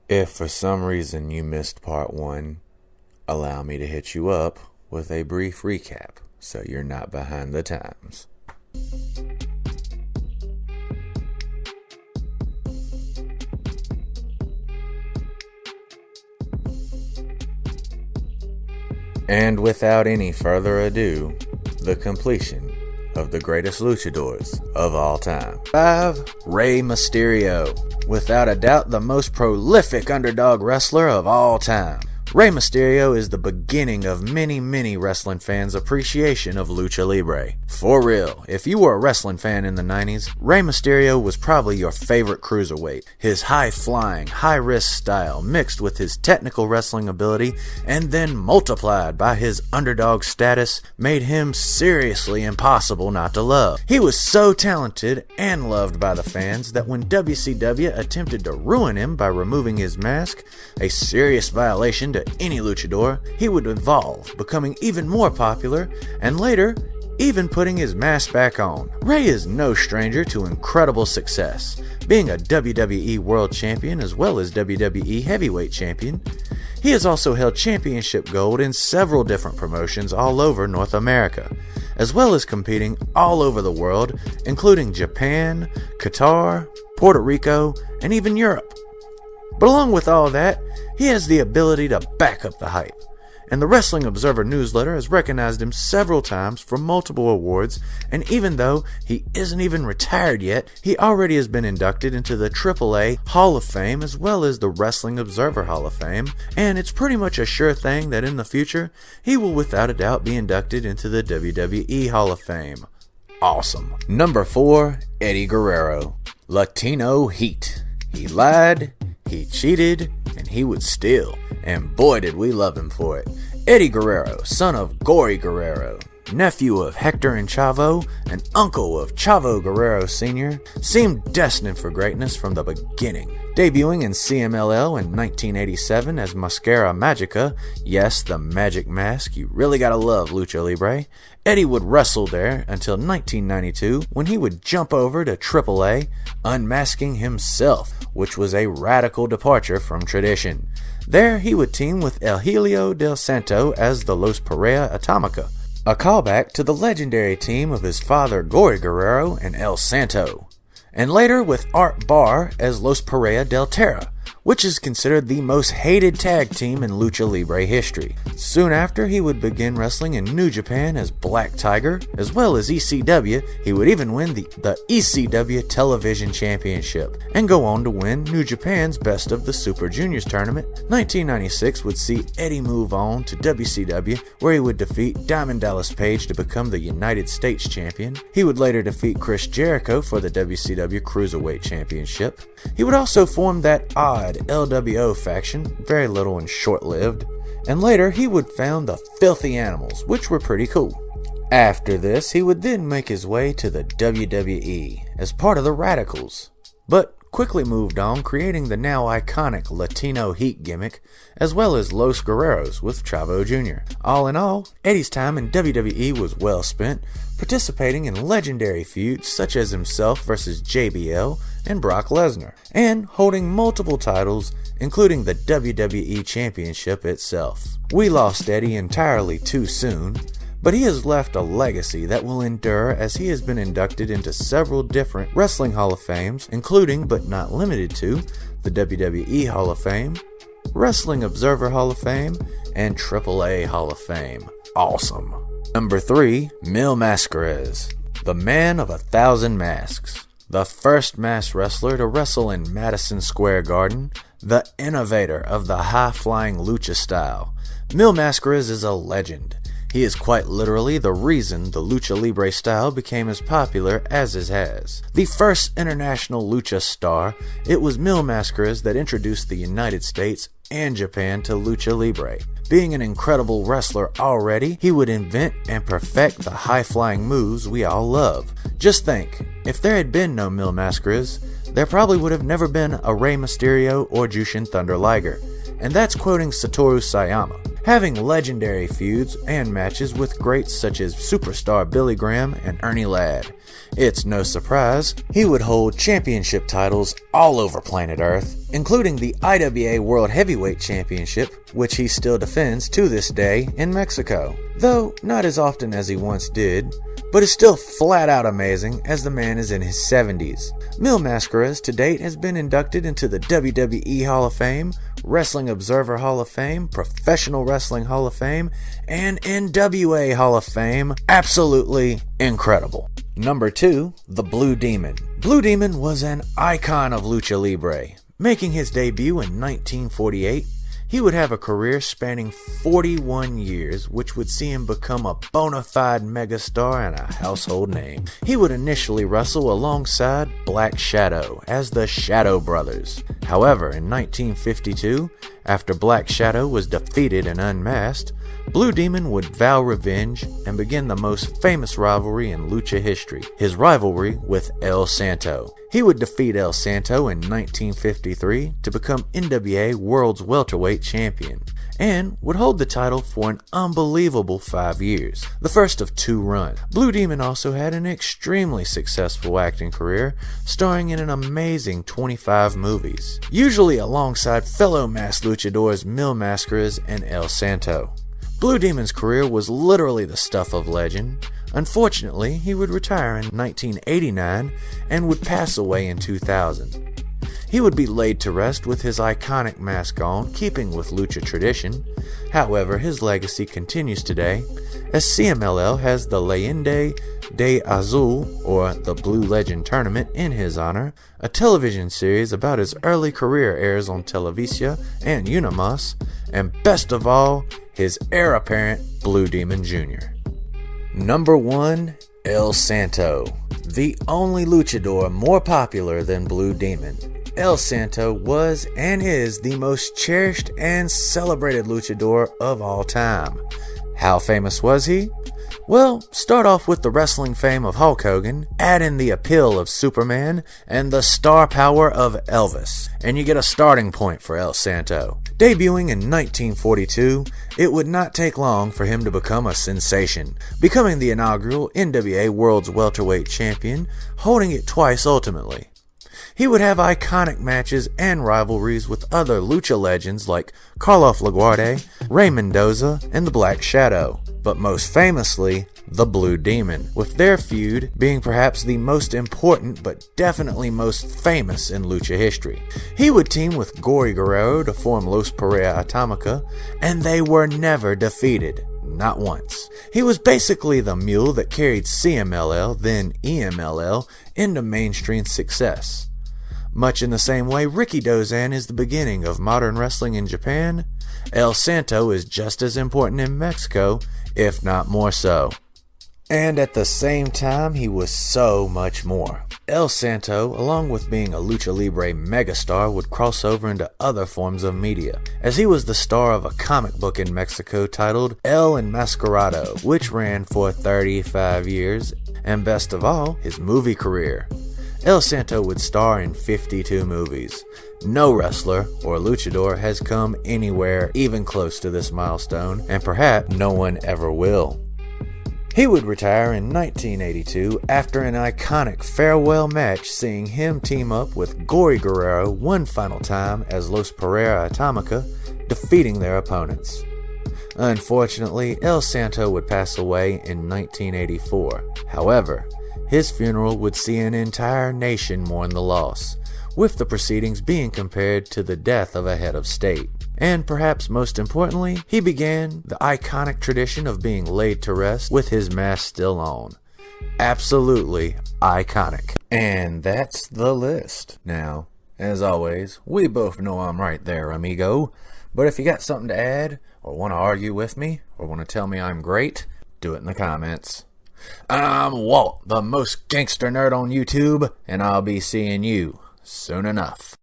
If for some reason you missed part 1, allow me to hit you up with a brief recap so you're not behind the times. And without any further ado, the completion of the greatest luchadors of all time. 5. Rey Mysterio. Without a doubt, the most prolific underdog wrestler of all time. Rey Mysterio is the beginning of many wrestling fans' appreciation of Lucha-Libre. For real, if you were a wrestling fan in the 90s, Rey Mysterio was probably your favorite cruiserweight. His high-flying, high-risk style mixed with his technical wrestling ability and then multiplied by his underdog status made him seriously impossible not to love. He was so talented and loved by the fans that when WCW attempted to ruin him by removing his mask, a serious violation to any luchador, he would evolve, becoming even more popular, and later, even putting his mask back on. Rey is no stranger to incredible success, being a WWE World Champion as well as WWE Heavyweight Champion. He has also held championship gold in several different promotions all over North America, as well as competing all over the world, including Japan, Qatar, Puerto Rico, and even Europe. But along with all that, he has the ability to back up the hype, and the Wrestling Observer newsletter has recognized him several times for multiple awards, and even though he isn't even retired yet, he already has been inducted into the AAA Hall of Fame as well as the Wrestling Observer Hall of Fame, and it's pretty much a sure thing that in the future, he will without a doubt be inducted into the WWE Hall of Fame. Awesome. Number 4, Eddie Guerrero. Latino Heat. He lied, he cheated, and he would steal. And boy did we love him for it. Eddie Guerrero, son of Gory Guerrero, nephew of Hector and Chavo, and uncle of Chavo Guerrero Sr., seemed destined for greatness from the beginning. Debuting in CMLL in 1987 as Masquera Magica, yes, the magic mask, you really gotta love Lucha-Libre, Eddie would wrestle there until 1992 when he would jump over to AAA, unmasking himself, which was a radical departure from tradition. There he would team with El Helio del Santo as the Los Perea Atomica, a callback to the legendary team of his father Gory Guerrero and El Santo, and later with Art Barr as Los Perea del Terra, which is considered the most hated tag team in Lucha Libre history. Soon after, he would begin wrestling in New Japan as Black Tiger, as well as ECW. He would even win the ECW Television Championship, and go on to win New Japan's Best of the Super Juniors tournament. 1996 would see Eddie move on to WCW, where he would defeat Diamond Dallas Page to become the United States Champion. He would later defeat Chris Jericho for the WCW Cruiserweight Championship. He would also form that odd LWO faction, very little and short-lived, and later he would found the Filthy Animals, which were pretty cool. After this, he would then make his way to the WWE as part of the Radicals, but quickly moved on, creating the now iconic Latino Heat gimmick, as well as Los Guerreros with Chavo Jr. All in all, Eddie's time in WWE was well spent, participating in legendary feuds such as himself versus JBL and Brock Lesnar, and holding multiple titles, including the WWE Championship itself. We lost Eddie entirely too soon, but he has left a legacy that will endure as he has been inducted into several different Wrestling Hall of Fames, including but not limited to the WWE Hall of Fame, Wrestling Observer Hall of Fame, and AAA Hall of Fame. Awesome. Number 3, Mil Masqueras, the man of 1,000 masks. The first masked wrestler to wrestle in Madison Square Garden, the innovator of the high-flying lucha style. Mil Masqueras is a legend. He is quite literally the reason the Lucha Libre style became as popular as it has. The first international lucha star, it was Mil Masqueras that introduced the United States and Japan to Lucha Libre. Being an incredible wrestler already, he would invent and perfect the high-flying moves we all love. Just think, if there had been no Mil Masqueras, there probably would have never been a Rey Mysterio or Jushin Thunder Liger. And that's quoting Satoru Sayama. having legendary feuds and matches with greats such as superstar Billy Graham and Ernie Ladd. It's no surprise he would hold championship titles all over planet Earth, including the IWA World Heavyweight Championship, which he still defends to this day in Mexico, though not as often as he once did, but is still flat out amazing as the man is in his 70s. Mil Masqueras to date has been inducted into the WWE Hall of Fame, Wrestling Observer Hall of Fame, Professional Wrestling Hall of Fame, and NWA Hall of Fame. Absolutely incredible. Number 2, the Blue Demon. Blue Demon was an icon of Lucha-Libre. Making his debut in 1948, he would have a career spanning 41 years, which would see him become a bona fide megastar and a household name. He would initially wrestle alongside Black Shadow as the Shadow Brothers. However, in 1952, after Black Shadow was defeated and unmasked, Blue Demon would vow revenge and begin the most famous rivalry in lucha history, his rivalry with El Santo. He would defeat El Santo in 1953 to become NWA World's Welterweight Champion, and would hold the title for an unbelievable 5 years, the first of 2 runs. Blue Demon also had an extremely successful acting career, starring in an amazing 25 movies, usually alongside fellow masked luchadors Mil Masqueras and El Santo. Blue Demon's career was literally the stuff of legend. Unfortunately, he would retire in 1989 and would pass away in 2000. He would be laid to rest with his iconic mask on, keeping with lucha tradition. However, his legacy continues today, as CMLL has the Leyenda de Azul, or the Blue Legend Tournament, in his honor. A television series about his early career airs on Televisa and Unimas, and best of all, his heir apparent, Blue Demon Jr. Number 1, El Santo. The only luchador more popular than Blue Demon. El Santo was and is the most cherished and celebrated luchador of all time. How famous was he? Well, start off with the wrestling fame of Hulk Hogan, add in the appeal of Superman, and the star power of Elvis, and you get a starting point for El Santo. Debuting in 1942, it would not take long for him to become a sensation, becoming the inaugural NWA World's Welterweight Champion, holding it twice ultimately. He would have iconic matches and rivalries with other lucha legends like Karloff LaGuardia, Rey Mendoza, and the Black Shadow, but most famously, the Blue Demon, with their feud being perhaps the most important but definitely most famous in lucha history. He would team with Guerrero to form Los Pereira Atomica, and they were never defeated. Not once. He was basically the mule that carried CMLL, then EMLL, into mainstream success. Much in the same way Ricky Dozan is the beginning of modern wrestling in Japan, El Santo is just as important in Mexico, if not more so. And at the same time, he was so much more. El Santo, along with being a Lucha-Libre megastar, would cross over into other forms of media, as he was the star of a comic book in Mexico titled El Enmascarado, which ran for 35 years, and best of all, his movie career. El Santo would star in 52 movies. No wrestler or luchador has come anywhere even close to this milestone, and perhaps no one ever will. He would retire in 1982 after an iconic farewell match, seeing him team up with Gory Guerrero one final time as Los Pereira Atomica, defeating their opponents. Unfortunately, El Santo would pass away in 1984. However, his funeral would see an entire nation mourn the loss, with the proceedings being compared to the death of a head of state. And perhaps most importantly, he began the iconic tradition of being laid to rest with his mask still on. Absolutely iconic. And that's the list. Now, as always, we both know I'm right there, amigo. But if you got something to add, or want to argue with me, or want to tell me I'm great, do it in the comments. I'm Walt, the most gangster nerd on YouTube, and I'll be seeing you soon enough.